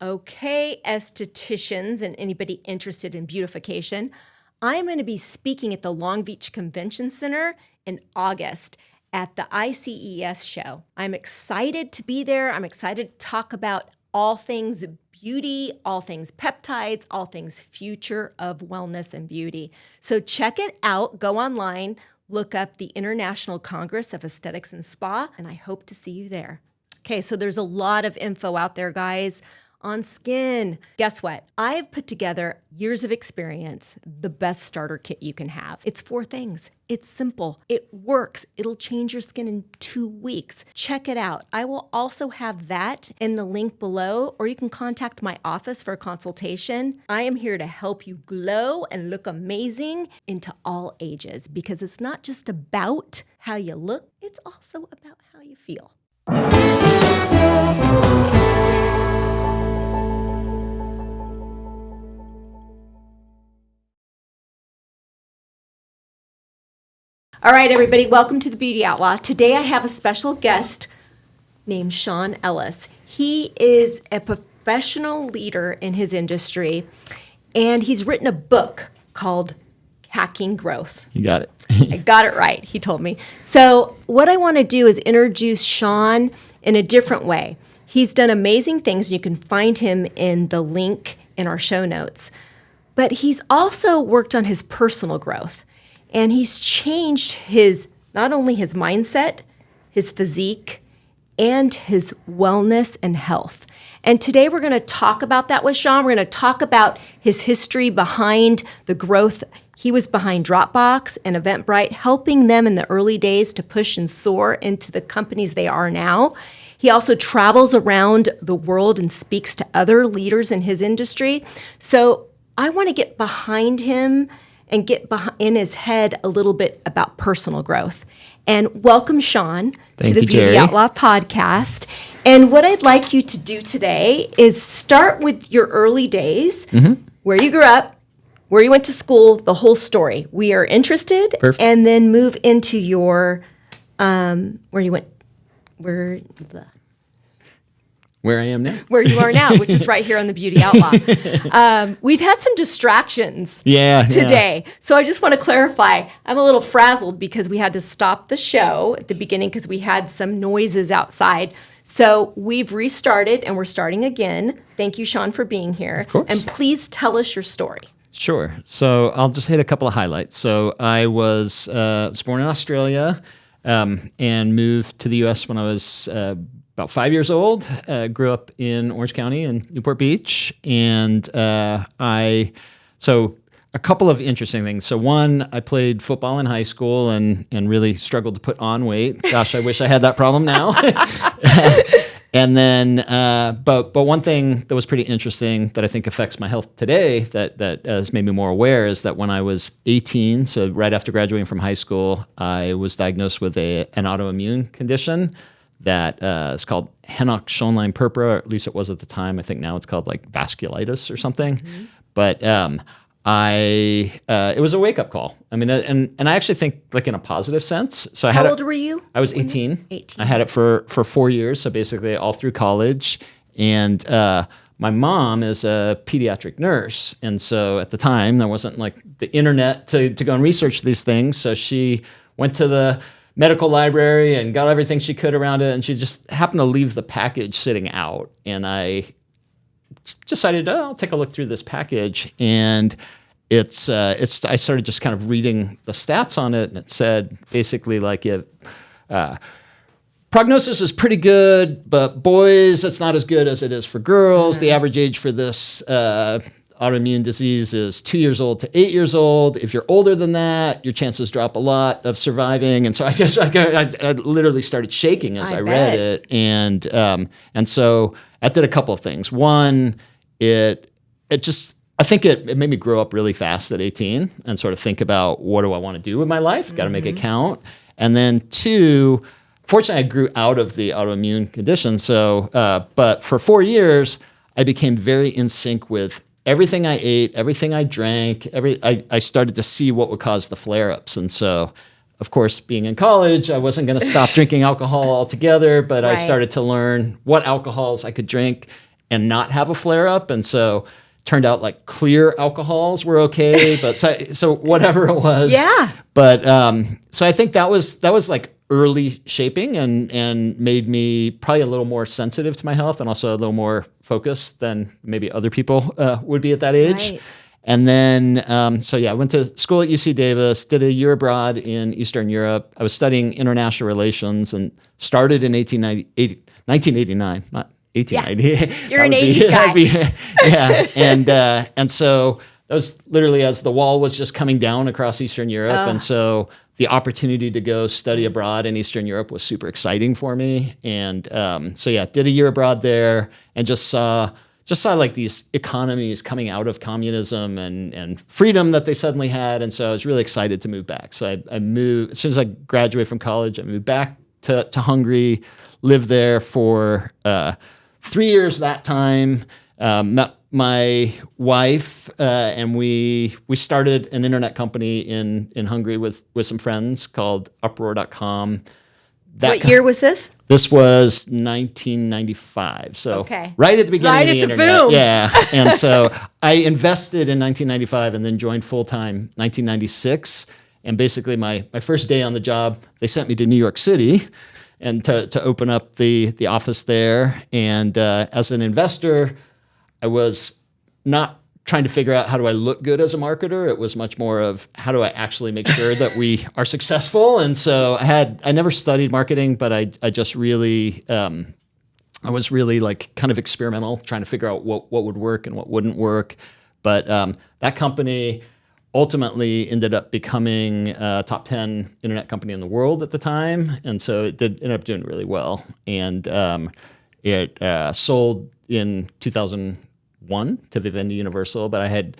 Okay, estheticians and anybody interested in beautification, I'm going to be speaking at the Long Beach Convention Center in August at the ICES show. I'm excited to be there. I'm excited to talk about all things beauty, all things peptides, all things future of wellness and beauty. So check it out. Go online, look up the International Congress of Aesthetics and Spa, and I hope to see you there. Okay, so there's a lot of info out there, guys, on skin. Guess what? I've put together years of experience, the best starter kit you can have. It's 4 things. It's simple. It works. It'll change your skin in 2 weeks. Check it out. I will also have that in the link below, or you can contact my office for a consultation. I am here to help you glow and look amazing into all ages, because it's not just about how you look, it's also about how you feel. All right, everybody, welcome to the Beauty Outlaw. Today I have a special guest named Sean Ellis. He is a professional leader in his industry, and he's written a book called Hacking Growth. You got it. I got it right, he told me. So what I want to do is introduce Sean in a different way. He's done amazing things. You can find him in the link in our show notes. But he's also worked on his personal growth. And he's changed not only his mindset, his physique, and his wellness and health. And today we're going to talk about that with Sean. We're going to talk about his history behind the growth. He was behind Dropbox and Eventbrite, helping them in the early days to push and soar into the companies they are now. He also travels around the world and speaks to other leaders in his industry. So I want to get behind him and get in his head a little bit about personal growth. And welcome, Sean, to the Beauty Outlaw podcast. And what I'd like you to do today is start with your early days, where you grew up, where you went to school, the whole story. We are interested. Perfect. And then move into your, Where I am now. Where you are now, which is right here on the Beauty Outlaw. We've had some distractions today. Yeah. So I just want to clarify, I'm a little frazzled because we had to stop the show at the beginning because we had some noises outside. So we've restarted and we're starting again. Thank you, Sean, for being here. Of course. And please tell us your story. Sure. So I'll just hit a couple of highlights. So I was born in Australia and moved to the U.S. when I was about 5 years old. Grew up in Orange County in Newport Beach. And so a couple of interesting things. So one, I played football in high school and really struggled to put on weight. Gosh, I wish I had that problem now. And then, but one thing that was pretty interesting that I think affects my health today that has made me more aware is that when I was 18, so right after graduating from high school, I was diagnosed with an autoimmune condition that is called Henoch-Schönlein-Purpura, or at least it was at the time. I think now it's called like vasculitis or something. Mm-hmm. But it was a wake-up call. I mean, and I actually think like in a positive sense. So How old were you? I was 18. 18. I had it for 4 years, so basically all through college. And my mom is a pediatric nurse, and so at the time there wasn't like the internet to go and research these things. So she went to the medical library and got everything she could around it, and she just happened to leave the package sitting out, and I decided, I'll take a look through this package, and I started just kind of reading the stats on it, and it said basically like prognosis is pretty good, but boys, it's not as good as it is for girls. The average age for this autoimmune disease is 2 years old to 8 years old. If you're older than that, your chances drop a lot of surviving. And so I literally started shaking as I read it. And so I did a couple of things. One, I think it made me grow up really fast at 18 and sort of think about what do I want to do with my life? Got to make it count. And then two, fortunately I grew out of the autoimmune condition. So, but for 4 years, I became very in sync with everything I ate, everything I drank, I started to see what would cause the flare-ups. And so, of course, being in college, I wasn't going to stop drinking alcohol altogether, but I started to learn what alcohols I could drink. and not have a flare up. And so turned out like clear alcohols were okay, but so whatever it was. Yeah. But so I think that was like early shaping and made me probably a little more sensitive to my health and also a little more focused than maybe other people would be at that age. Right. And then, I went to school at UC Davis, did a year abroad in Eastern Europe. I was studying international relations and started in 1989, not 1890. Yeah. You're an 80s guy. Yeah. And so that was literally as the wall was just coming down across Eastern Europe. And so the opportunity to go study abroad in Eastern Europe was super exciting for me. And did a year abroad there and just saw like these economies coming out of communism and freedom that they suddenly had. And so I was really excited to move back. So I moved, as soon as I graduated from college, I moved back to Hungary, lived there for 3 years that time, met my wife, and we started an internet company in Hungary with some friends called uproar.com. What year was this? This was 1995. So right at the beginning right of the at internet. Boom. Yeah. And so I invested in 1995 and then joined full-time 1996. And basically my first day on the job, they sent me to New York City and to open up the office there. And as an investor, I was not trying to figure out how do I look good as a marketer. It was much more of how do I actually make sure that we are successful. And so I never studied marketing, but I just really, I was really like kind of experimental, trying to figure out what would work and what wouldn't work. But that company ultimately ended up becoming a top 10 internet company in the world at the time. And so it did end up doing really well. And it sold in 2001 to Vivendi Universal, but I had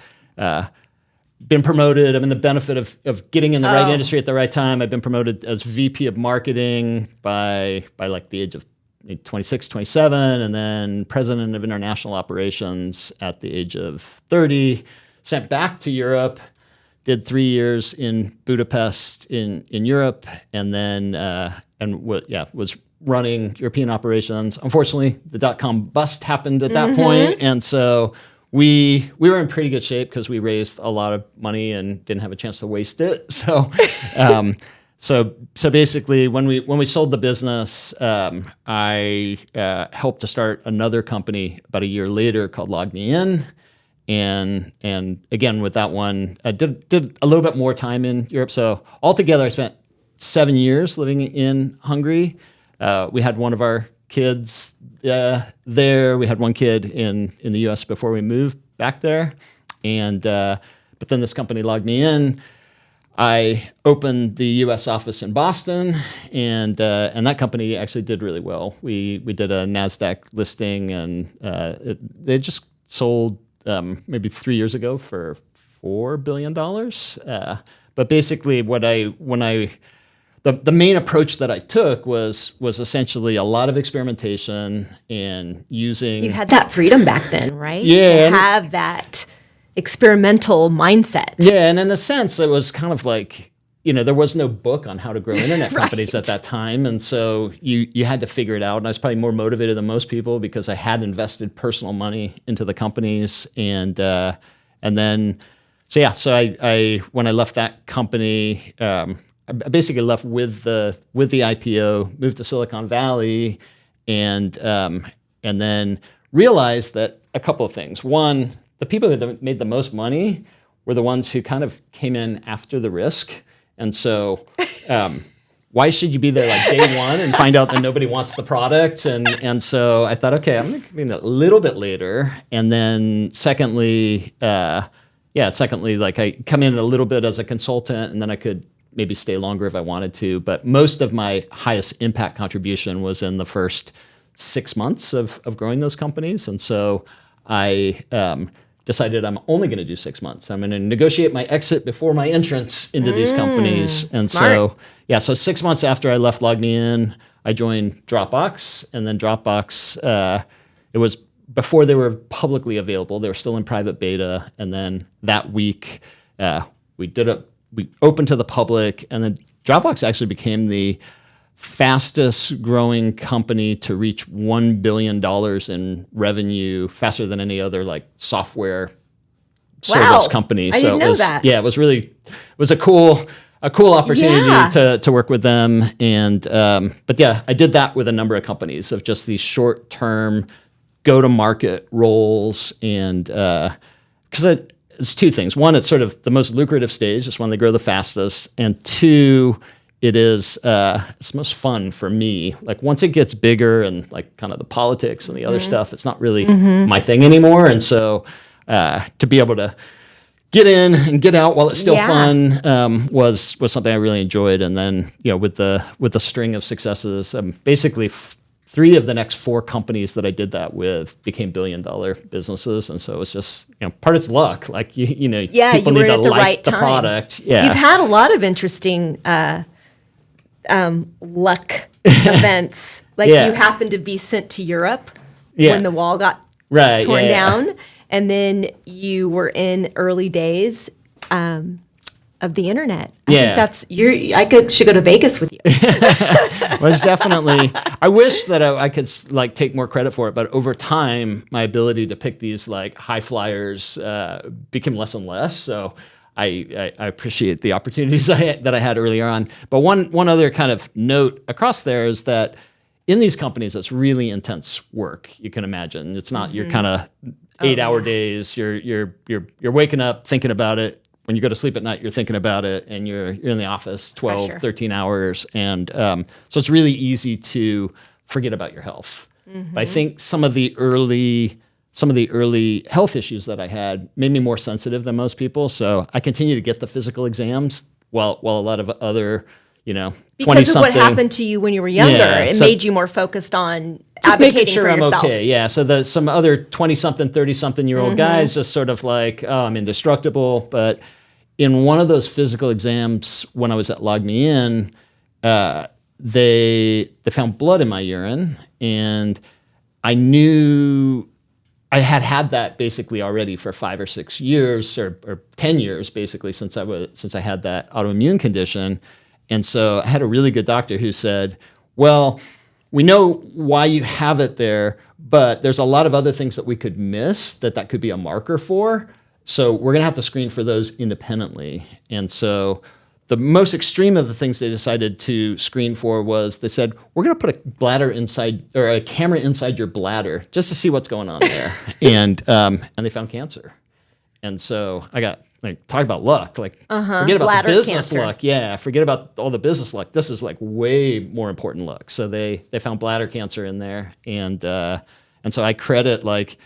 been promoted. I'm in the benefit of getting in the right industry at the right time. I've been promoted as VP of marketing by like the age of 26, 27, and then president of international operations at the age of 30. Sent back to Europe, did 3 years in Budapest in Europe, and then was running European operations. Unfortunately, the dot-com bust happened at that point, and so we were in pretty good shape because we raised a lot of money and didn't have a chance to waste it. So, so basically, when we sold the business, I helped to start another company about a year later called LogMeIn, and again with that one, I did a little bit more time in Europe. So altogether, I spent 7 years living in Hungary. We had one of our kids there. We had one kid in the U.S. before we moved back there, and but then this company LogMeIn, I opened the U.S. office in Boston, and that company actually did really well. We did a NASDAQ listing, and they just sold maybe 3 years ago for $4 billion. But basically, the main approach that I took was essentially a lot of experimentation and using. You had that freedom back then, right? Yeah. To have that experimental mindset. Yeah, and in a sense, it was kind of like, there was no book on how to grow internet companies at that time, and so you had to figure it out. And I was probably more motivated than most people because I had invested personal money into the companies, and then I when I left that company. I basically left with the IPO, moved to Silicon Valley, and then realized that a couple of things. One, the people who made the most money were the ones who kind of came in after the risk, and so why should you be there like day one and find out that nobody wants the product? And so I thought, okay, I'm going to come in a little bit later, and then secondly, like I come in a little bit as a consultant, and then I could maybe stay longer if I wanted to, but most of my highest impact contribution was in the first 6 months of growing those companies. And so I decided I'm only going to do 6 months. I'm going to negotiate my exit before my entrance into these companies. And smart. so 6 months after I left LogMeIn, I joined Dropbox, and then Dropbox, it was before they were publicly available. They were still in private beta. And then that week, we opened to the public, and then Dropbox actually became the fastest growing company to reach $1 billion in revenue faster than any other like software service company. I didn't know that. Yeah, it was a cool opportunity to work with them. And, but yeah, I did that with a number of companies of just these short-term go-to-market roles. And, cause it's two things. One, it's sort of the most lucrative stage. It's when they grow the fastest. And two, it's most fun for me. Like once it gets bigger and like kind of the politics and the other stuff, it's not really my thing anymore. And so to be able to get in and get out while it's still fun was something I really enjoyed. And then with the string of successes, basically 3 of the next 4 companies that I did that with became $1 billion businesses. And so it's just part of it's luck. Like people you need were to at the like right the time. product. Yeah, You've had a lot of interesting luck events. Like you happened to be sent to Europe when the wall got torn down, and then you were in early days of the internet. I think that's should go to Vegas with you. Was definitely. I wish that I could like take more credit for it, but over time, my ability to pick these like high flyers became less and less. So I appreciate the opportunities that I had earlier on. But one other kind of note across there is that in these companies, it's really intense work. You can imagine it's not your kind of 8-hour days. You're waking up thinking about it. When you go to sleep at night, you're thinking about it, and you're in the office 12, 13 hours. And so it's really easy to forget about your health. But I think some of the early health issues that I had made me more sensitive than most people. So I continue to get the physical exams while a lot of other, because of what happened to you when you were younger. It made you more focused on just advocating making sure for I'm yourself. okay. Yeah. So some other 20-something, 30-something-year-old guys just sort of like, oh, I'm indestructible. But in one of those physical exams when I was at LogMeIn, they found blood in my urine, and I knew I had that basically already for 5 or 6 years or 10 years basically since I had that autoimmune condition. And so I had a really good doctor who said, well, we know why you have it there, but there's a lot of other things that we could miss that could be a marker for. So we're going to have to screen for those independently. And so the most extreme of the things they decided to screen for was they said, we're going to put a bladder inside or a camera inside your bladder just to see what's going on there. and they found cancer. And so I got talk about luck, forget about bladder the business cancer. luck. Yeah, forget about all the business luck. This is like way more important luck. So they found bladder cancer in there, and so I credit like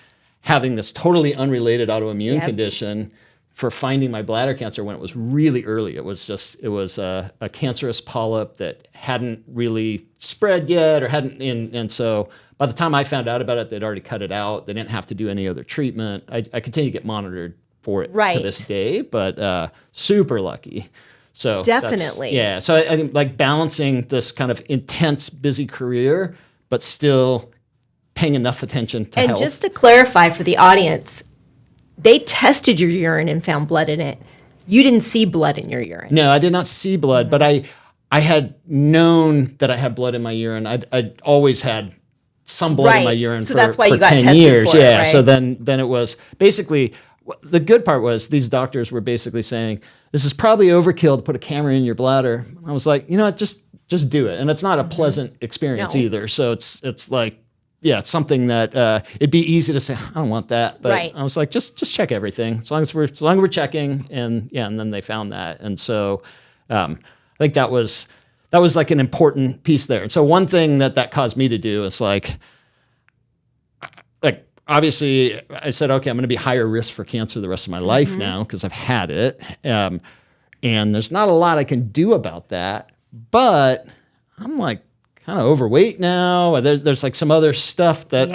having this totally unrelated autoimmune condition for finding my bladder cancer when it was really early. It was a cancerous polyp that hadn't really spread yet or and so by the time I found out about it, they'd already cut it out. They didn't have to do any other treatment. I continue to get monitored for it to this day, but super lucky. So definitely. So I think like balancing this kind of intense, busy career, but still paying enough attention to health. And just to clarify for the audience, they tested your urine and found blood in it. You didn't see blood in your urine. No, I did not see blood, but I had known that I had blood in my urine. I'd always had some blood in my urine so for, that's why for you got 10 tested years. for it, Yeah. right? So then it was basically, the good part was these doctors were basically saying, this is probably overkill to put a camera in your bladder. I was like, just do it. And it's not a pleasant experience either. So it's like, it's something that it'd be easy to say, I don't want that. But I was like, just check everything as long as we're checking. And then they found that. And so I think that was like an important piece there. And so one thing that caused me to do is like obviously I said, okay, I'm going to be higher risk for cancer the rest of my life now because I've had it. And there's not a lot I can do about that, but I'm like kind of overweight now. There's like some other stuff that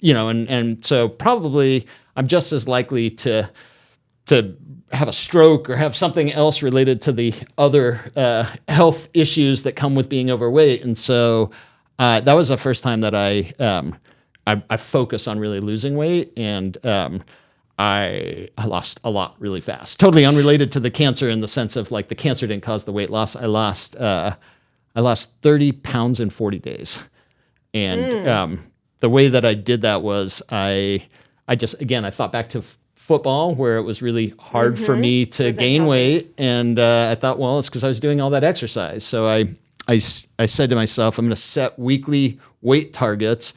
and so probably I'm just as likely to have a stroke or have something else related to the other health issues that come with being overweight. And so that was the first time that I focused on really losing weight, and I lost a lot really fast. Totally unrelated to the cancer in the sense of like the cancer didn't cause the weight loss. I lost I lost 30 pounds in 40 days. And the way that I did that was I thought back to football, where it was really hard for me to gain weight. And I thought, well, it's because I was doing all that exercise. So I said to myself, I'm going to set weekly weight targets.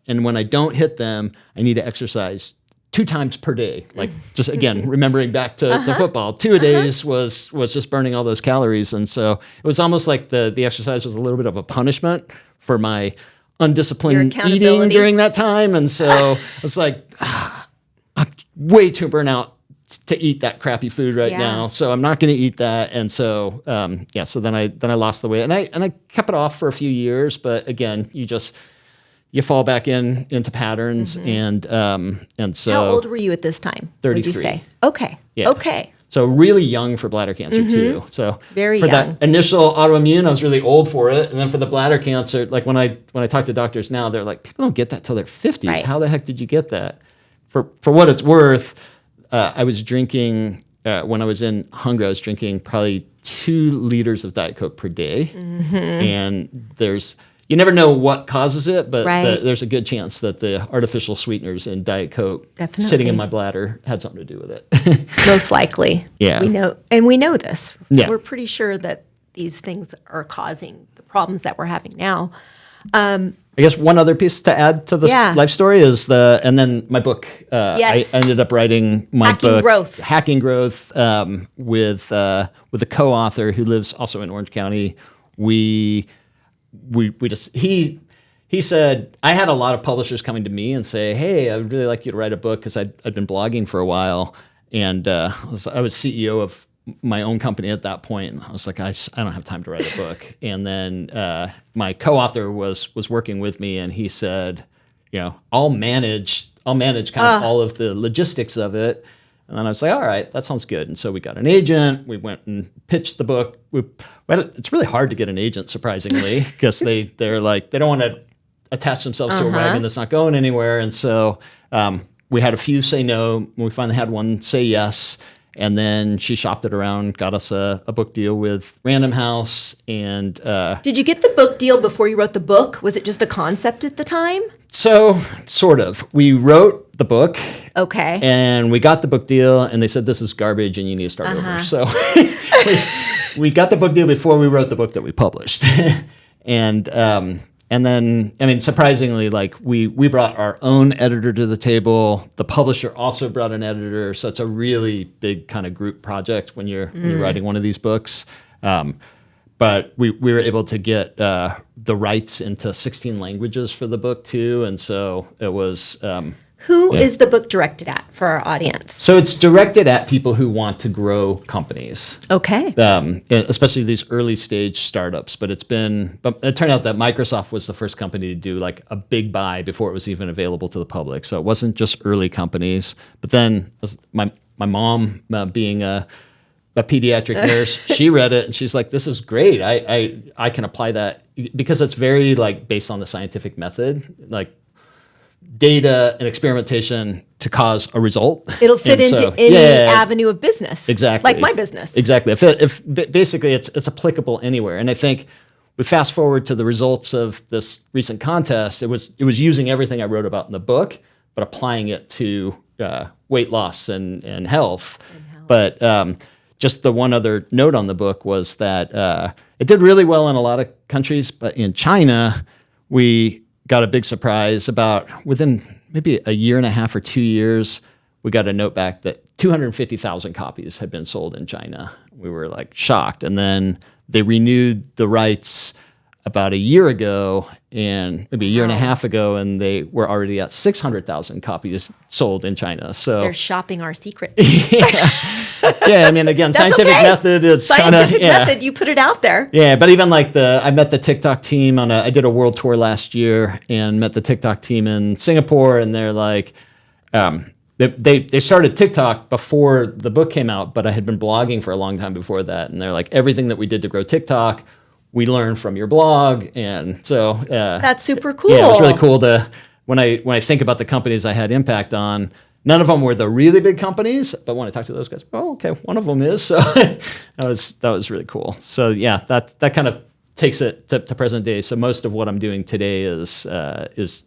And when I don't hit them, I need to exercise 2 times per day. Like, just again, remembering back to football, 2 a days was just burning all those calories. And so it was almost like the exercise was a little bit of a punishment for my undisciplined eating during that time. And so I was like, I'm way too burnt out to eat that crappy food right now. So I'm not going to eat that. And so, so then I lost the weight, and I kept it off for a few years. But again, you fall back into patterns. And so. How old were you at this time? 33. Would you say? Okay. Yeah. Okay. So really young for bladder cancer too. So Very for young. that initial autoimmune, I was really old for it. And then for the bladder cancer, like when I talk to doctors now, they're like, people don't get that till their 50s. Right. How the heck did you get that? For what it's worth, I was drinking, when I was in Hungary, I was drinking probably 2 liters of Diet Coke per day. And you never know what causes it, but there's a good chance that the artificial sweeteners in Diet Coke sitting in my bladder had something to do with it. Most likely. Yeah. We know this. Yeah. We're pretty sure that these things are causing the problems that we're having now. I guess one other piece to add to this life story is and then my book. I ended up writing my book, Hacking Growth, with a co-author who lives also in Orange County. He said, I had a lot of publishers coming to me and say, hey, I would really like you to write a book, because I'd been blogging for a while. And I was CEO of my own company at that point. And I was like, I don't have time to write a book. And then my co-author was working with me, and he said, I'll manage kind of all of the logistics of it. And then I was like, all right, that sounds good. And so we got an agent. We went and pitched the book. It's really hard to get an agent, surprisingly, because they're like, they don't want to attach themselves to a wagon that's not going anywhere. And so we had a few say no. We finally had one say yes. And then she shopped it around, got us a book deal with Random House. And did you get the book deal before you wrote the book? Was it just a concept at the time? So, sort of. We wrote the book. Okay. And we got the book deal, and they said, this is garbage and you need to start over. So we got the book deal before we wrote the book that we published. And then, I mean, surprisingly, like we brought our own editor to the table. The publisher also brought an editor. So it's a really big kind of group project when you're writing one of these books. But we were able to get the rights into 16 languages for the book too. And so it was... Who is the book directed at for our audience? So it's directed at people who want to grow companies. Okay. Especially these early stage startups. But it turned out that Microsoft was the first company to do like a big buy before it was even available to the public. So it wasn't just early companies. But then my mom, being a pediatric nurse, she read it and she's like, this is great. I can apply that, because it's very like based on the scientific method, like data and experimentation to cause a result. It'll fit into any avenue of business. Exactly. Like my business. Exactly. If basically it's applicable anywhere. And I think we fast forward to the results of this recent contest. It was using everything I wrote about in the book, but applying it to weight loss and health. But just the one other note on the book was that it did really well in a lot of countries, but in China, we got a big surprise. About within maybe a year and a half or 2 years, we got a note back that 250,000 copies had been sold in China. We were like shocked. And then they renewed the rights about a year ago, and maybe a year and a half ago, and they were already at 600,000 copies sold in China. So they're shopping our secrets. Yeah, I mean, again, scientific method. It's scientific method. You put it out there. Yeah, but even like I met the TikTok team I did a world tour last year and met the TikTok team in Singapore, and they're like, they started TikTok before the book came out, but I had been blogging for a long time before that, and they're like, everything that we did to grow TikTok, we learned from your blog. And so that's super cool. Yeah, it was really cool when I think about the companies I had impact on. None of them were the really big companies, but when I talk to those guys, oh, okay, one of them is. So that was really cool. So yeah, that kind of takes it to present day. So most of what I'm doing today is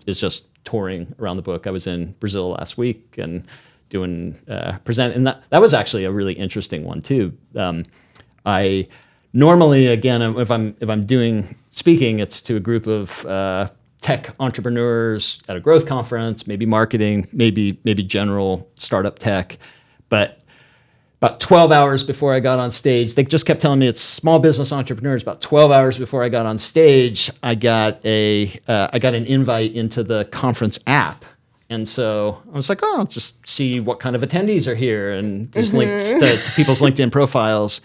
just touring around the book. I was in Brazil last week and doing present, and that was actually a really interesting one too. I normally, again, if I'm doing speaking, it's to a group of tech entrepreneurs at a growth conference, maybe marketing, maybe general startup tech. But about 12 hours before I got on stage, they just kept telling me it's small business entrepreneurs. About 12 hours before I got on stage, I got an invite into the conference app. And so I was like, oh, I'll just see what kind of attendees are here. And there's links to people's LinkedIn profiles.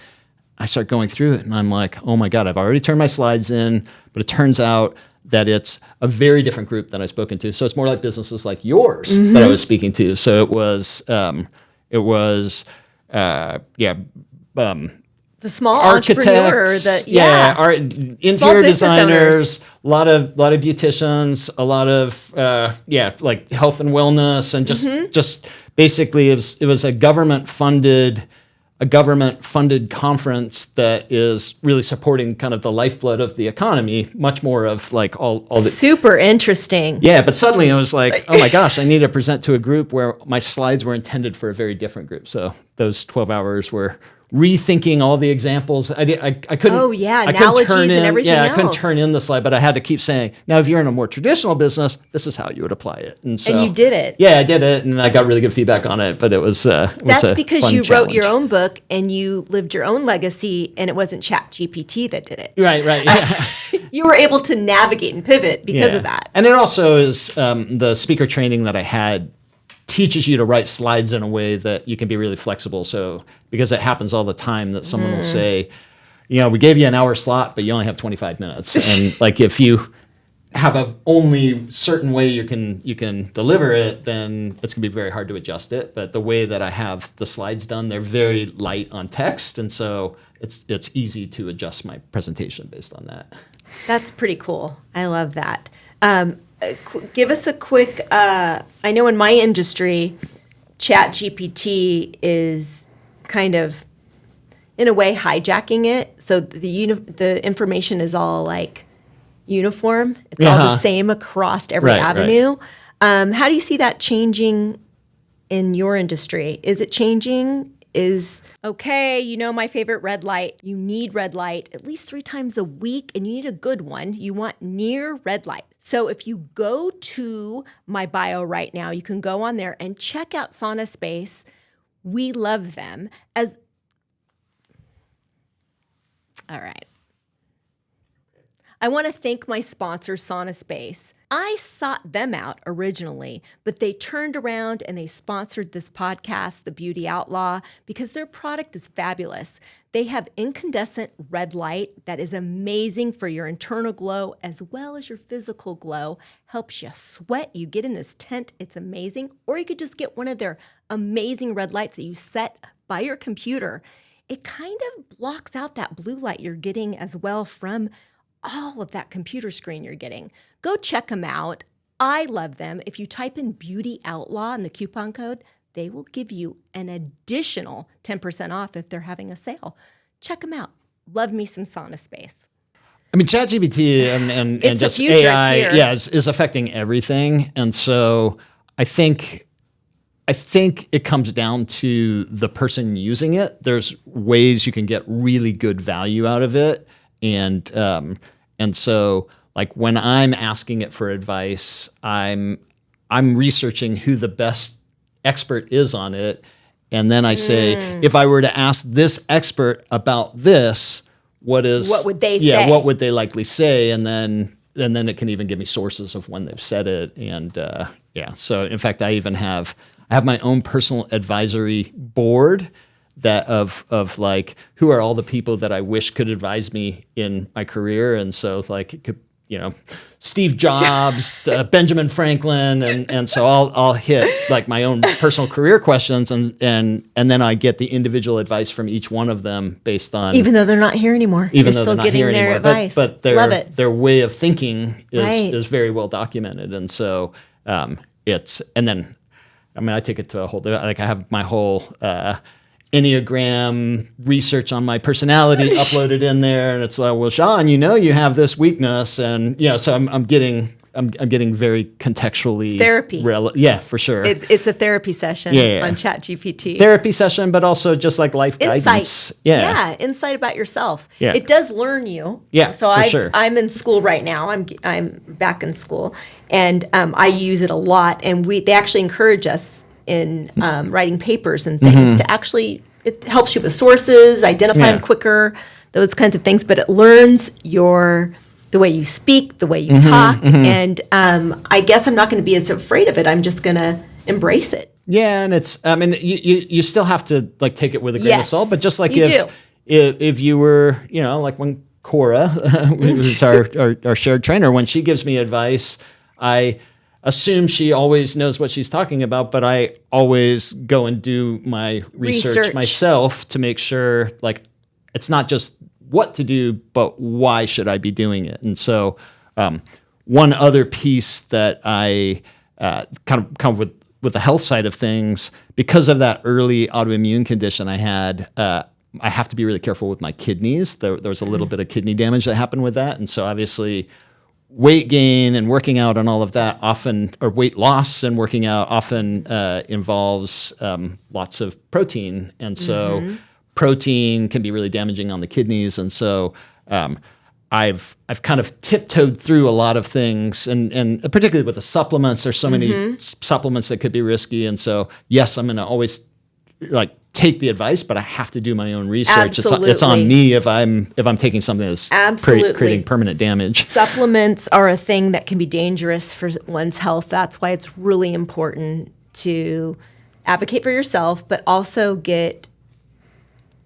I start going through it and I'm like, oh my God, I've already turned my slides in, but it turns out that it's a very different group than I've spoken to. So it's more like businesses like yours that I was speaking to. So it was the small architects, entrepreneur, interior designers, a lot of beauticians, a lot of like health and wellness, and just basically it was a government funded conference that is really supporting kind of the lifeblood of the economy, much more of like all the super interesting. Yeah, but suddenly I was like, oh my gosh, I need to present to a group where my slides were intended for a very different group. So those 12 hours were rethinking all the examples. I couldn't. Oh yeah, analogies and everything else. I couldn't turn in the slide, but I had to keep saying, now if you're in a more traditional business, this is how you would apply it. And so, and you did it. Yeah, I did it, and I got really good feedback on it. But it was that's because you challenge. wrote your own book and you lived your own legacy, and it wasn't ChatGPT that did it. Right. Yeah. You were able to navigate and pivot because of that. And it also is the speaker training that I had teaches you to write slides in a way that you can be really flexible. So because it happens all the time that someone will say, we gave you an hour slot, but you only have 25 minutes. And like if you have a only certain way you can deliver it, then it's gonna be very hard to adjust it. But the way that I have the slides done, they're very light on text, and so it's easy to adjust my presentation based on that. That's pretty cool. I love that. Give us a quick, I know in my industry, ChatGPT is kind of, in a way, hijacking it. So the information is all like uniform. It's all the same across every avenue. Right. How do you see that changing in your industry? Is it changing? My favorite red light. You need red light at least 3 times a week, and you need a good one. You want near red light. So if you go to my bio right now, you can go on there and check out Sauna Space. We love them. All right. I want to thank my sponsor, Sauna Space. I sought them out originally, but they turned around and they sponsored this podcast, The Beauty Outlaw, because their product is fabulous. They have incandescent red light that is amazing for your internal glow as well as your physical glow. Helps you sweat. You get in this tent. It's amazing. Or you could just get one of their amazing red lights that you set by your computer. It kind of blocks out that blue light you're getting as well from all of that computer screen you're getting. Go check them out. I love them. If you type in Beauty Outlaw in the coupon code, they will give you an additional 10% off if they're having a sale. Check them out. Love me some Sauna Space. I mean, ChatGPT and just future, AI, is affecting everything. And so I think it comes down to the person using it. There's ways you can get really good value out of it. And so like when I'm asking it for advice, I'm researching who the best expert is on it. And then I say, if I were to ask this expert about this, what would they say? What would they likely say? And then it can even give me sources of when they've said it. And so in fact, I have my own personal advisory board that of like who are all the people that I wish could advise me in my career, and so like it could, Steve Jobs, Benjamin Franklin, and so I'll hit like my own personal career questions, and then I get the individual advice from each one of them based on, even though they're not here anymore, even you're though still they're not getting here their anymore, advice. But Love it. Their way of thinking is Right. very well documented, and so I take it to a whole, like I have my whole Enneagram research on my personality uploaded in there, and it's like, well, Sean, you have this weakness, and so I'm getting very contextually therapy. Yeah, for sure. It's a therapy session on ChatGPT. Therapy session, but also just like life guidance. Yeah, insight about yourself. Yeah. It does learn you. Yeah, so for sure. I'm in school right now. I'm back in school, and I use it a lot. And they actually encourage us in writing papers and things to actually, it helps you with sources, identify them quicker, those kinds of things. But it learns the way you speak, the way you talk, and I guess I'm not going to be as afraid of it. I'm just going to embrace it. Yeah, and it's, I mean, you still have to like take it with a grain of salt, but just like you if you were, like when Cora, who's our shared trainer, when she gives me advice, I assume she always knows what she's talking about, but I always go and do my research myself to make sure like it's not just what to do, but why should I be doing it? And so one other piece that I kind of with the health side of things, because of that early autoimmune condition I had, I have to be really careful with my kidneys. There was a little bit of kidney damage that happened with that. And so obviously weight gain and working out and all of that or weight loss and working out often involves lots of protein. And so protein can be really damaging on the kidneys. And so I've kind of tiptoed through a lot of things, and particularly with the supplements, there's so many supplements that could be risky. And so, yes, I'm going to always like take the advice, but I have to do my own research. It's on me if I'm taking something that's creating permanent damage. Supplements are a thing that can be dangerous for one's health. That's why it's really important to advocate for yourself, but also get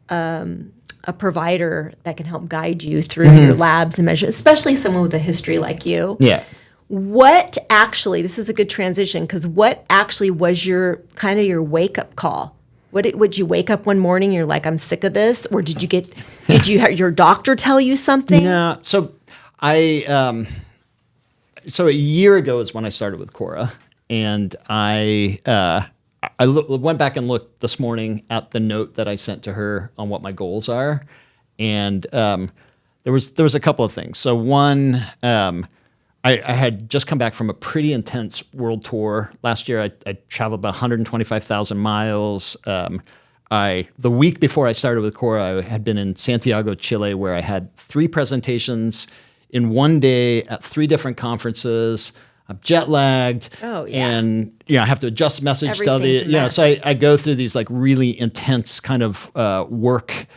a provider that can help guide you through your labs and measures, especially someone with a history like you. Yeah. This is a good transition, because what actually was your wake up call? Would you wake up one morning and you're like, I'm sick of this? Or did you have your doctor tell you something? No. So so a year ago is when I started with Cora, and I went back and looked this morning at the note that I sent to her on what my goals are, and there was a couple of things. So one, I had just come back from a pretty intense world tour. Last year, I traveled about 125,000 miles. The week before I started with Cora, I had been in Santiago, Chile, where I had 3 presentations in one day at 3 different conferences. I'm jet lagged, and I have to adjust message to the So I go through these like really intense kind of work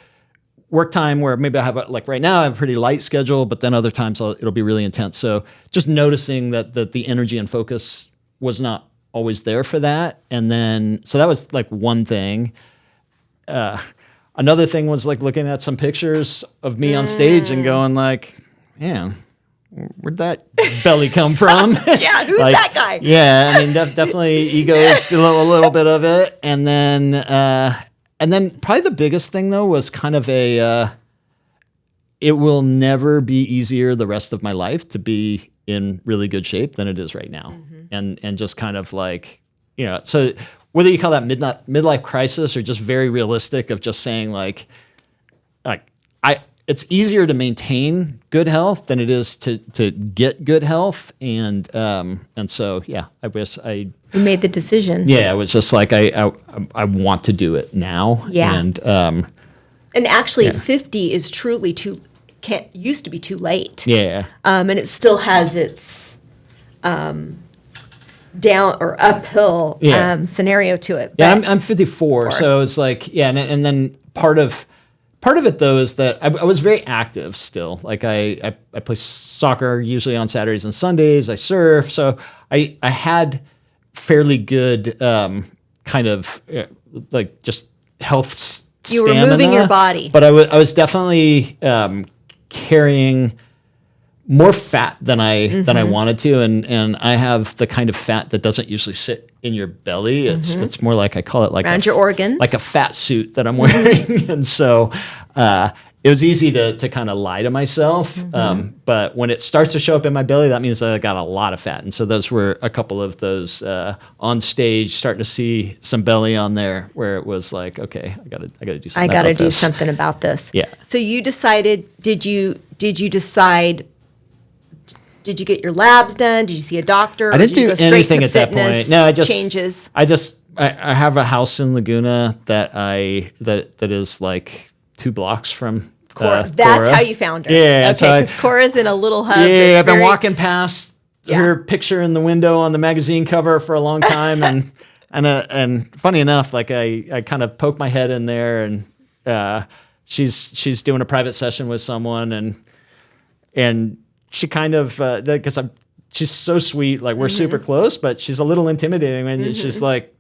time where maybe I have like right now I have a pretty light schedule, but then other times it'll be really intense. So just noticing that the energy and focus was not always there for that, and then so that was like one thing. Another thing was like looking at some pictures of me on stage and going like, man, where'd that belly come from? Yeah, who's that guy? Yeah, I mean, definitely ego is a little bit of it. And then probably the biggest thing, though, was kind of it will never be easier the rest of my life to be in really good shape than it is right now. And just kind of like, so whether you call that midlife crisis or just very realistic of just saying like it's easier to maintain good health than it is to get good health, and so I guess you made the decision. Yeah, it was just like I want to do it now. Yeah, and actually, 50 is truly used to be too late. Yeah, and it still has its down or uphill scenario to it. Yeah, I'm 54, so it's like and then part of it, though, is that I was very active still. Like I play soccer usually on Saturdays and Sundays. I surf. So I had fairly good kind of like just health stamina. You were moving your body. But I was definitely carrying more fat than I wanted to. And I have the kind of fat that doesn't usually sit in your belly. It's more like, I call it like around your organs, like a fat suit that I'm wearing. And so it was easy to kind of lie to myself. But when it starts to show up in my belly, that means that I got a lot of fat. And so those were a couple of those on stage, starting to see some belly on there where it was like, okay, I gotta do something. I got to do something about this. Yeah. So you decided, did you decide, did you get your labs done? Did you see a doctor? I didn't Did you do go straight anything to at that fitness point. No, changes. I have a house in Laguna that is like 2 blocks from Cora. That's Cora. how you found her. Yeah. Okay, because Cora's in a little hub. Yeah, that's I've been very- walking past her picture in the window on the magazine cover for a long time, and funny enough, like I kind of poke my head in there, and she's doing a private session with someone, and she kind of because she's so sweet, like we're super close, but she's a little intimidating, and she's like,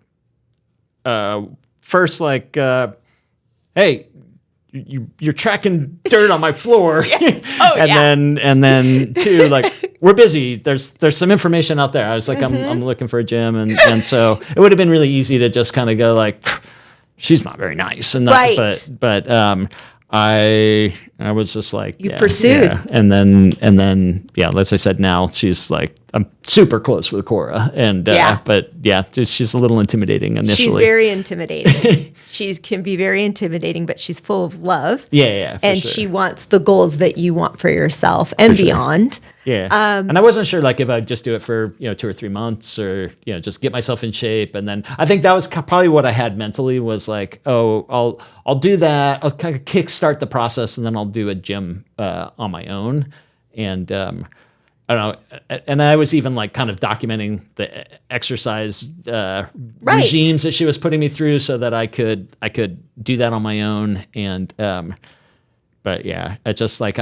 first like, hey. You're tracking dirt on my floor. And then 2, like, we're busy. There's some information out there. I was like, I'm looking for a gym. And so it would have been really easy to just kind of go like, she's not very nice. And but I was just like, you pursued. Yeah. And then, as I said, now she's like, I'm super close with Cora. And, but she's a little intimidating initially. She's very intimidating. She can be very intimidating, but she's full of love. Yeah. And sure. she wants the goals that you want for yourself and beyond. Yeah. And I wasn't sure like if I'd just do it for, 2 or 3 months or, just get myself in shape. And then I think that was probably what I had mentally was like, oh, I'll do that. I'll kind of kickstart the process and then I'll do a gym on my own. And I don't know. And I was even like kind of documenting the exercise regimes that she was putting me through so that I could do that on my own. And, but yeah, it's just like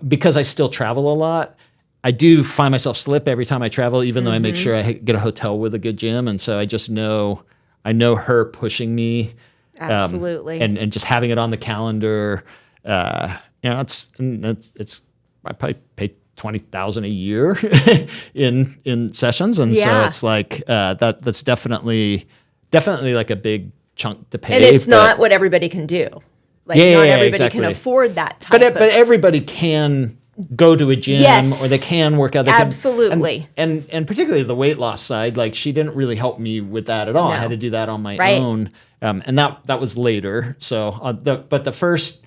because I still travel a lot, I do find myself slip every time I travel, even though I make sure I get a hotel with a good gym. And so I just know her pushing me. Absolutely. And just having it on the calendar, it's I probably pay $20,000 a year in sessions. And so it's like, that's definitely like a big chunk to pay. And it's not what everybody can do. Like not everybody exactly. can afford that type but everybody can go to a gym or they can work out. They Absolutely. And particularly the weight loss side, like she didn't really help me with that at all. No. I had to do that on my own. And that was later. So, but the first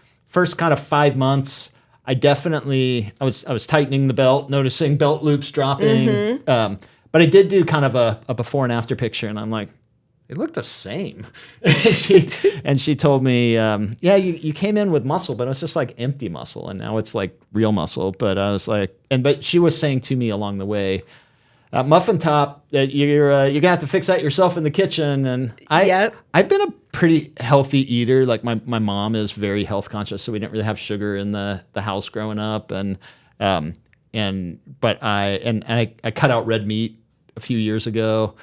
kind of 5 months, I was tightening the belt, noticing belt loops dropping. But I did do kind of a before and after picture, and I'm like, they look the same. and she told me, you came in with muscle, but it was just like empty muscle, and now it's like real muscle. But I was like, but she was saying to me along the way, muffin top, you're gonna have to fix that yourself in the kitchen. And I've been a pretty healthy eater. Like my mom is very health conscious, so we didn't really have sugar in the house growing up. But I cut out red meat a few years ago,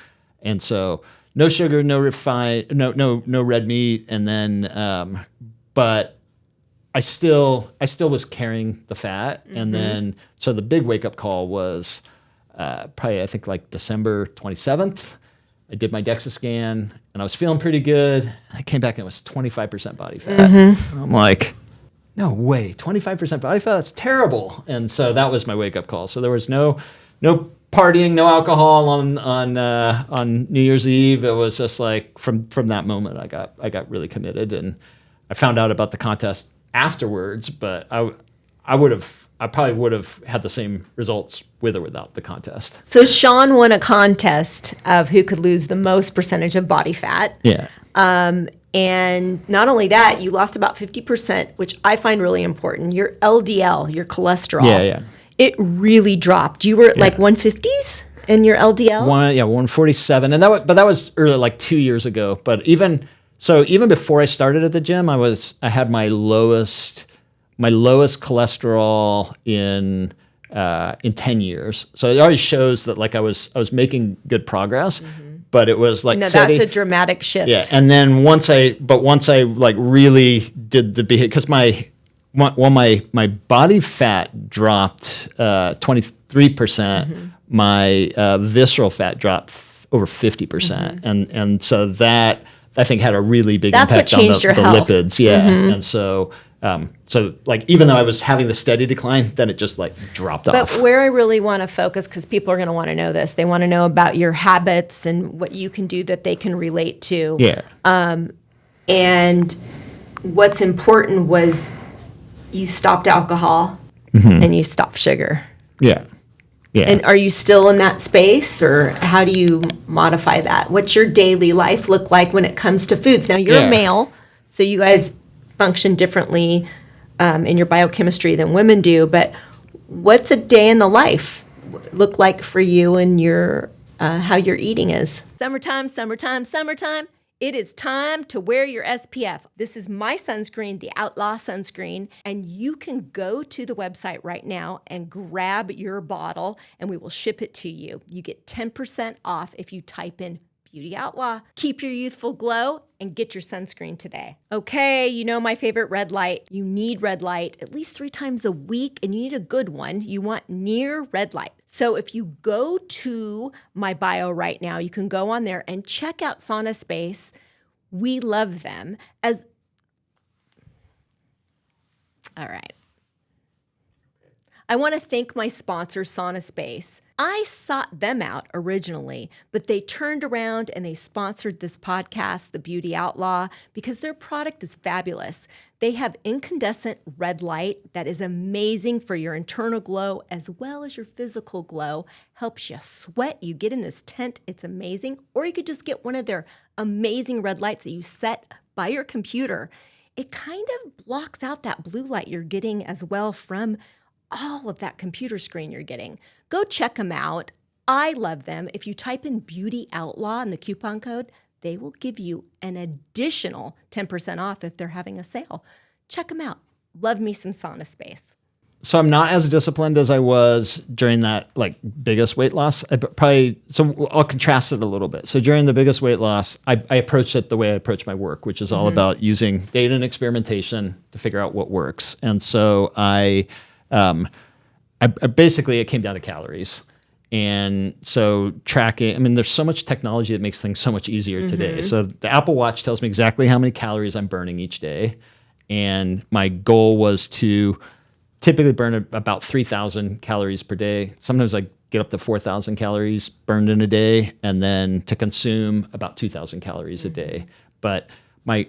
and so no sugar, no red meat, and then but I still was carrying the fat, and then so the big wake up call was probably I think like December 27th. I did my DEXA scan and I was feeling pretty good. I came back and it was 25% body fat. And I'm like, no way, 25% body fat? That's terrible. And so that was my wake up call. So there was no partying, no alcohol on New Year's Eve. It was just like from that moment I got really committed, and I found out about the contest afterwards, but I probably would have had the same results with or without the contest. So Sean won a contest of who could lose the most percentage of body fat. Yeah. And not only that, you lost about 50%, which I find really important. Your LDL, your cholesterol. Yeah. It really dropped. You were at like 150s in your LDL? 147. And that was early, like 2 years ago. But even before I started at the gym, I had my lowest cholesterol in 10 years. So it already shows that like I was making good progress, but it was like that's a dramatic shift. Yeah, and then once I like really did the behavior, because my body fat dropped 23%, my visceral fat dropped over 50%, and so that I think had a really big That's impact what changed on your the health. lipids. Yeah, and so. So like, even though I was having the steady decline, then it just like dropped off. But where I really want to focus, because people are going to want to know this, they want to know about your habits and what you can do that they can relate to. Yeah. And what's important was you stopped alcohol and you stopped sugar. Yeah. Yeah. And are you still in that space, or how do you modify that? What's your daily life look like when it comes to foods? Now, you're a male, so you guys function differently in your biochemistry than women do, but what's a day in the life look like for you and your how your eating is? Summertime, summertime, summertime. It is time to wear your SPF. This is my sunscreen, the Outlaw sunscreen, and you can go to the website right now and grab your bottle, and we will ship it to you. You get 10% off if you type in Beauty Outlaw. Keep your youthful glow and get your sunscreen today. Okay, you know my favorite red light. You need red light at least 3 times a week, and you need a good one. You want near red light. So if you go to my bio right now, you can go on there and check out Sauna Space. We love them as... All right. I want to thank my sponsor, Sauna Space. I sought them out originally, but they turned around and they sponsored this podcast, The Beauty Outlaw, because their product is fabulous. They have incandescent red light that is amazing for your internal glow as well as your physical glow. Helps you sweat. You get in this tent. It's amazing. Or you could just get one of their amazing red lights that you set by your computer. It kind of blocks out that blue light you're getting as well from all of that computer screen you're getting. Go check them out. I love them. If you type in Beauty Outlaw in the coupon code, they will give you an additional 10% off if they're having a sale. Check them out. Love me some Sauna Space. So I'm not as disciplined as I was during that like biggest weight loss. So I'll contrast it a little bit. So during the biggest weight loss, I approached it the way I approach my work, which is all about using data and experimentation to figure out what works. And so I basically, it came down to calories. And so tracking, I mean, there's so much technology that makes things so much easier today. So the Apple Watch tells me exactly how many calories I'm burning each day. And my goal was to typically burn about 3,000 calories per day. Sometimes I get up to 4,000 calories burned in a day, and then to consume about 2,000 calories a day. But at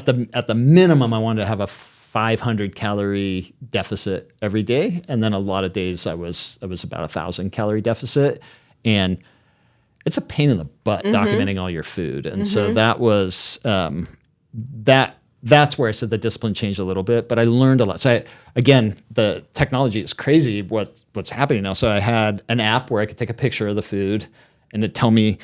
the minimum, I wanted to have a 500 calorie deficit every day, and then a lot of days I was about 1,000 calorie deficit, and it's a pain in the butt documenting all your food, and so that was that's where I said the discipline changed a little bit, but I learned a lot. So again, the technology is crazy what's happening now. So I had an app where I could take a picture of the food and it'd tell me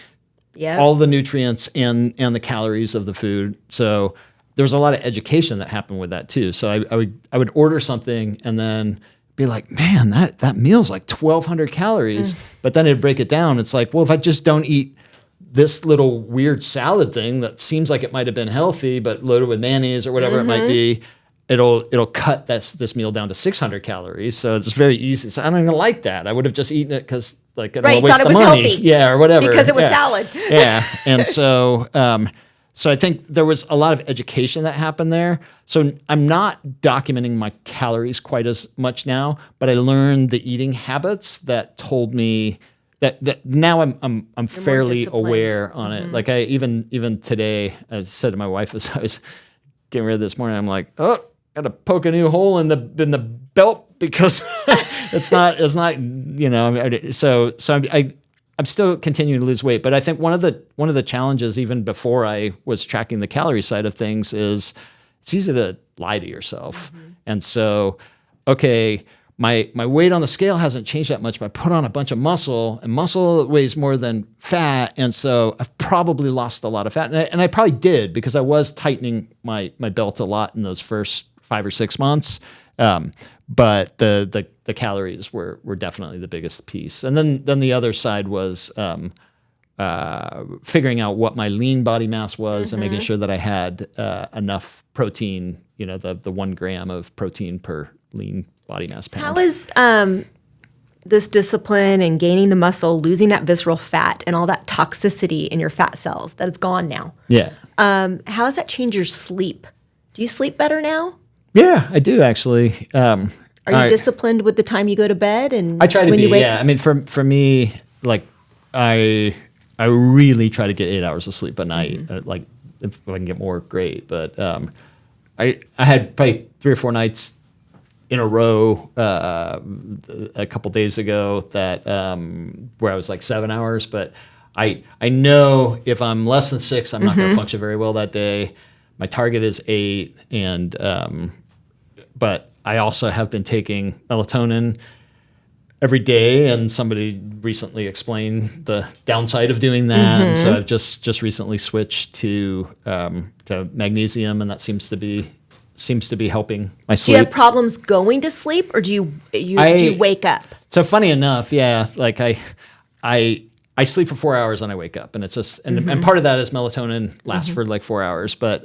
all the nutrients and the calories of the food. So there was a lot of education that happened with that too. So I would order something and then be like, man, that meal's like 1,200 calories. But then it'd break it down. It's like, well, if I just don't eat this little weird salad thing that seems like it might have been healthy, but loaded with mayonnaise or whatever it might be, it'll cut this meal down to 600 calories. So it's very easy. So I don't even like that. I would have just eaten it because like I don't waste the money, or whatever, because it was salad. And so so I think there was a lot of education that happened there. So I'm not documenting my calories quite as much now, but I learned the eating habits that told me that now I'm fairly aware on it. Like I even today, I said to my wife as I was getting ready this morning, I'm like, oh, gotta poke a new hole in the belt because it's not so I'm still continuing to lose weight. But I think one of the challenges even before I was tracking the calorie side of things is it's easy to lie to yourself. And so, okay, my weight on the scale hasn't changed that much, but I put on a bunch of muscle, and muscle weighs more than fat. And so I've probably lost a lot of fat. And I probably did because I was tightening my belt a lot in those first 5 or 6 months. But the calories were definitely the biggest piece. And then the other side was figuring out what my lean body mass was and making sure that I had enough protein, the 1 gram of protein per lean body mass pound. How is this discipline and gaining the muscle, losing that visceral fat and all that toxicity in your fat cells that it's gone now? Yeah. How has that changed your sleep? Do you sleep better now? Yeah, I do actually. Are you disciplined with the time you go to bed? And I try to when be. you wake Yeah, I mean, for me, like I really try to get 8 hours of sleep a night. Like if I can get more, great. But I had probably 3 or 4 nights in a row a couple days ago that where I was like 7 hours. But I know if I'm less than 6, I'm not going to function very well that day. My target is 8, and but I also have been taking melatonin every day, and somebody recently explained the downside of doing that. And so I've just recently switched to magnesium, and that seems to be helping my Do sleep. you have problems going to sleep, or do you wake up? So funny enough, yeah, like I sleep for 4 hours and I wake up, and it's just and part of that is melatonin lasts for like 4 hours. But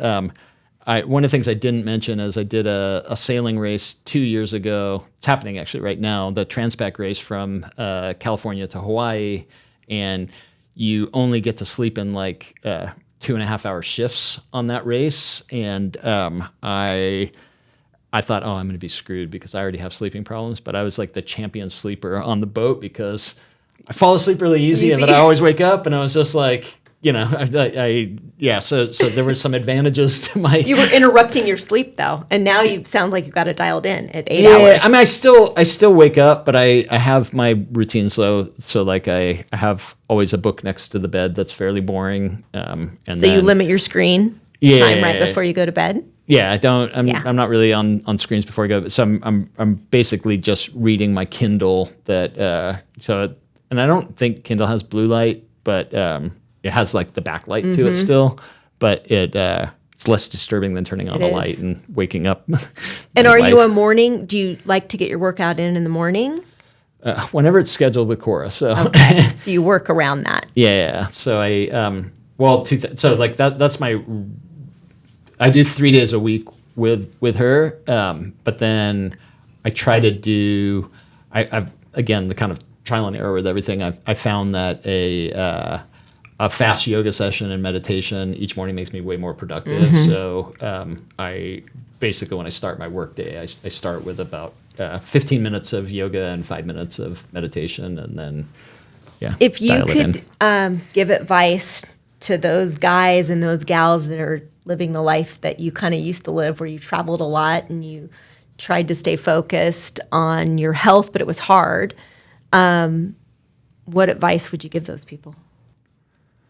one of the things I didn't mention is I did a sailing race 2 years ago. It's happening actually right now, the Transpac race from California to Hawaii, and you only get to sleep in like 2.5 hour shifts on that race. And I thought, oh, I'm going to be screwed because I already have sleeping problems. But I was like the champion sleeper on the boat because I fall asleep really easy. But I always wake up, and I was just like, you know, so there were some advantages to my. You were interrupting your sleep though, and now you sound like you got it dialed in at 8 hours. I mean, I still wake up, but I have my routine. So like I have always a book next to the bed that's fairly boring. And so you limit your screen time right before you go to bed. Yeah, I don't. I'm not really on screens before I go. So I'm basically just reading my Kindle. And I don't think Kindle has blue light, but it has like the backlight to it still. But it's less disturbing than turning on the light and waking up. And are you a morning? Do you like to get your workout in the morning? Whenever it's scheduled with Cora. So okay, so you work around that. Yeah. So so like that's my. I do 3 days a week with her, but then I try to do. I've again the kind of trial and error with everything. I found that a fast yoga session and meditation each morning makes me way more productive. So I basically, when I start my work day, I start with about 15 minutes of yoga and 5 minutes of meditation, and then if you could give advice to those guys and those gals that are living the life that you kind of used to live, where you traveled a lot and you tried to stay focused on your health, but it was hard, what advice would you give those people?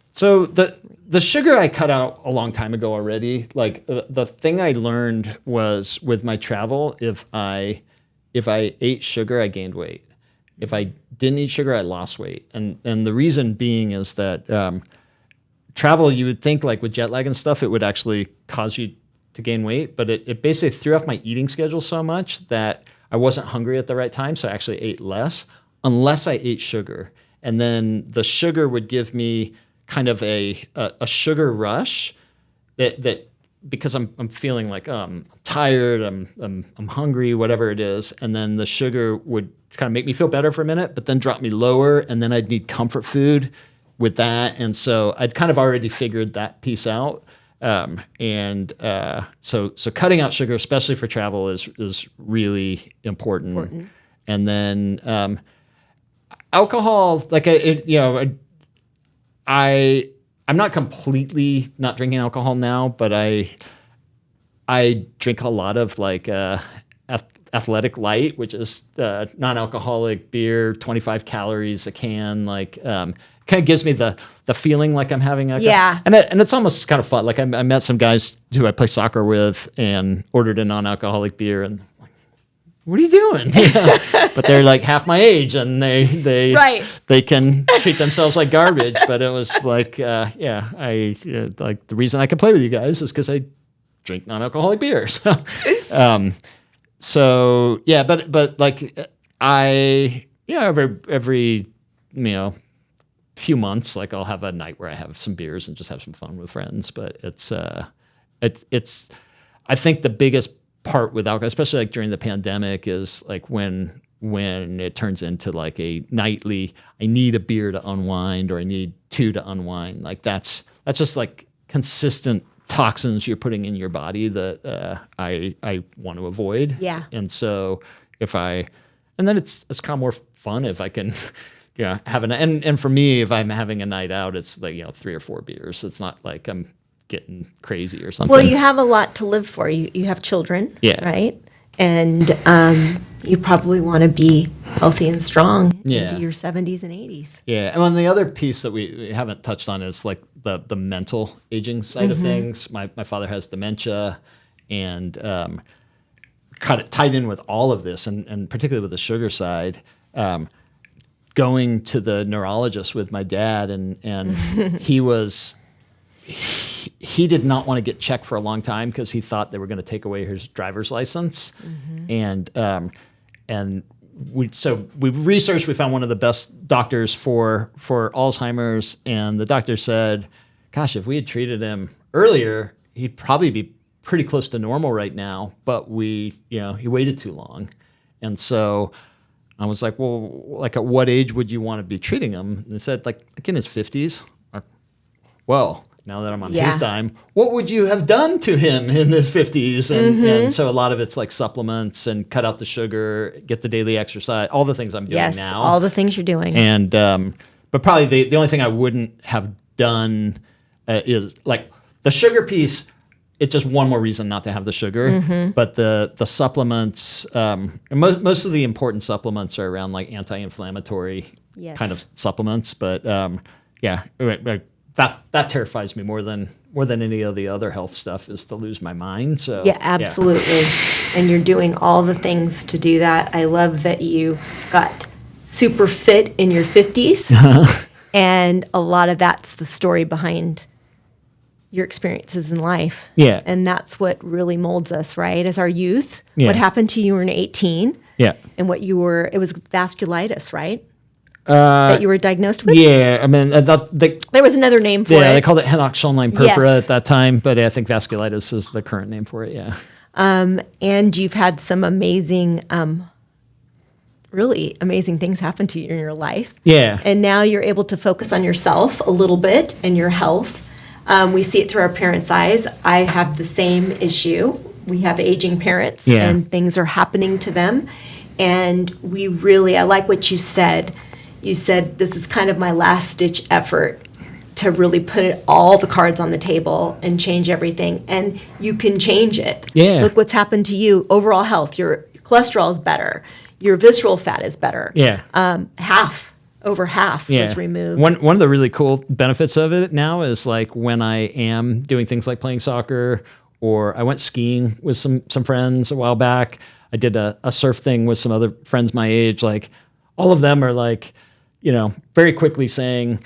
So the sugar I cut out a long time ago already. Like the thing I learned was with my travel, if I ate sugar, I gained weight. If I didn't eat sugar, I lost weight. And the reason being is that travel, you would think like with jet lag and stuff, it would actually cause you to gain weight, but it basically threw off my eating schedule so much that I wasn't hungry at the right time, so I actually ate less unless I ate sugar. And then the sugar would give me kind of a sugar rush that because I'm feeling like I'm tired, I'm hungry, whatever it is, and then the sugar would kind of make me feel better for a minute, but then drop me lower, and then I'd need comfort food with that, and so I'd kind of already figured that piece out, so cutting out sugar, especially for travel, is really important. And then alcohol, like I'm not completely not drinking alcohol now, but I drink a lot of like Athletic Light, which is non-alcoholic beer, 25 calories a can. Like kind of gives me the feeling like I'm having yeah. And it's almost kind of fun. Like I met some guys who I play soccer with and ordered a non-alcoholic beer, and what are you doing? But they're like half my age, and they can treat themselves like garbage. But it was like, like the reason I can play with you guys is because I drink non-alcoholic beer. So but like every few months, like I'll have a night where I have some beers and just have some fun with friends. But it's I think the biggest part with alcohol, especially like during the pandemic, is like when it turns into like a nightly, I need a beer to unwind, or I need two to unwind. Like that's just like consistent toxins you're putting in your body that I want to avoid. Yeah. And so and then it's kind of more fun if I can, have and for me, if I'm having a night out, it's like, 3 or 4 beers. It's not like I'm getting crazy or something. Well, you have a lot to live for. You have children, right? And you probably want to be healthy and strong into your 70s and 80s. Yeah. And then the other piece that we haven't touched on is like the mental aging side of things. My father has dementia, and kind of tied in with all of this, and particularly with the sugar side, going to the neurologist with my dad, and he did not want to get checked for a long time because he thought they were going to take away his driver's license. And we researched, we found one of the best doctors for Alzheimer's, and the doctor said, gosh, if we had treated him earlier, he'd probably be pretty close to normal right now, but he waited too long. And so I was like, well, like at what age would you want to be treating him? And they said like in his 50s. Well, now that I'm on his dime, what would you have done to him in his 50s? And so a lot of it's like supplements and cut out the sugar, get the daily exercise, all the things I'm doing now. Yes, all the things you're doing. And but probably the only thing I wouldn't have done is like the sugar piece. It's just one more reason not to have the sugar. But the supplements, and most of the important supplements are around like anti-inflammatory kind of supplements. But that terrifies me more than any of the other health stuff is to lose my mind. So yeah, absolutely. And you're doing all the things to do that. I love that you got super fit in your 50s. And a lot of that's the story behind your experiences in life. Yeah. And that's what really molds us, right? As our youth. Yeah. What happened to you when you were 18. Yeah. And it was vasculitis, right? That you were diagnosed with? Yeah. I mean, there was another name for it. Yeah, they called it Henoch-Schönlein purpura Yes. at that time, but I think vasculitis is the current name for it, yeah. And you've had some amazing, really amazing things happen to you in your life. Yeah. And now you're able to focus on yourself a little bit and your health. We see it through our parents' eyes. I have the same issue. We have aging parents, and things are happening to them. And I like what you said. You said, this is kind of my last-ditch effort to really put all the cards on the table and change everything. And you can change it. Yeah. Look what's happened to you. Overall health, your cholesterol is better. Your visceral fat is better. Yeah. Over half was removed. One of the really cool benefits of it now is like when I am doing things like playing soccer, or I went skiing with some friends a while back. I did a surf thing with some other friends my age. Like all of them are like, very quickly saying,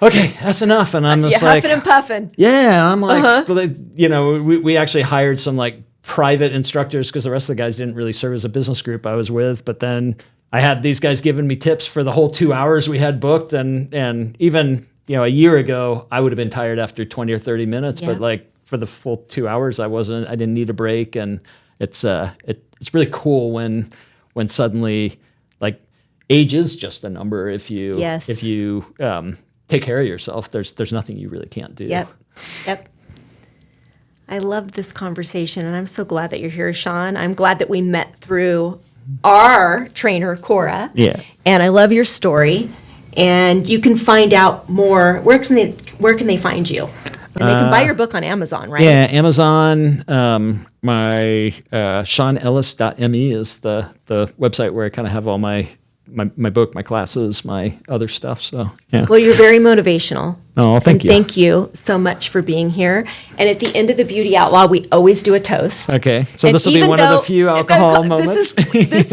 okay, that's enough. And I'm just like, huffing and puffing. Yeah. I'm like, we actually hired some like private instructors because the rest of the guys didn't really serve as a business group I was with. But then I had these guys giving me tips for the whole 2 hours we had booked. And even, a year ago, I would have been tired after 20 or 30 minutes. Yeah. But like for the full 2 hours, I didn't need a break. And it's really cool when suddenly like age is just a number. If you take care of yourself, there's nothing you really can't do. Yep. I love this conversation, and I'm so glad that you're here, Sean. I'm glad that we met through our trainer, Cora. Yeah. And I love your story. And you can find out more. Where can they find you? And they can buy your book on Amazon, right? Yeah, Amazon. My SeanEllis.me is the website where I kind of have all my book, my classes, my other stuff. So yeah. Well, you're very motivational. Oh, thank you. Thank you so much for being here. And at the end of the Beauty Outlaw, we always do a toast. Okay, so this will be one of the few alcohol moments. This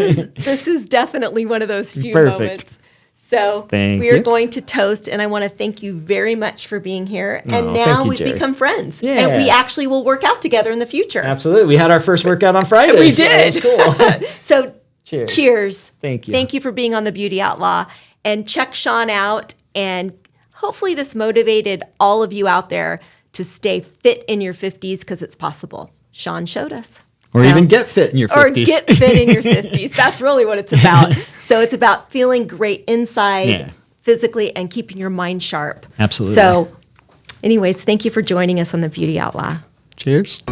is definitely one of those few moments. So we are going to toast, and I want to thank you very much for being here. And now we've become friends. Yeah. And we actually will work out together in the future. Absolutely. We had our first workout on Friday. We did. So that was cool. So cheers. Thank you. Thank you for being on the Beauty Outlaw. And check Sean out. And hopefully this motivated all of you out there to stay fit in your 50s, because it's possible. Sean showed us. Or even get fit in your 50s. Or get fit in your 50s. That's really what it's about. So it's about feeling great inside, physically, and keeping your mind sharp. Absolutely. So Anyways, thank you for joining us on the Beauty Outlaw. Cheers.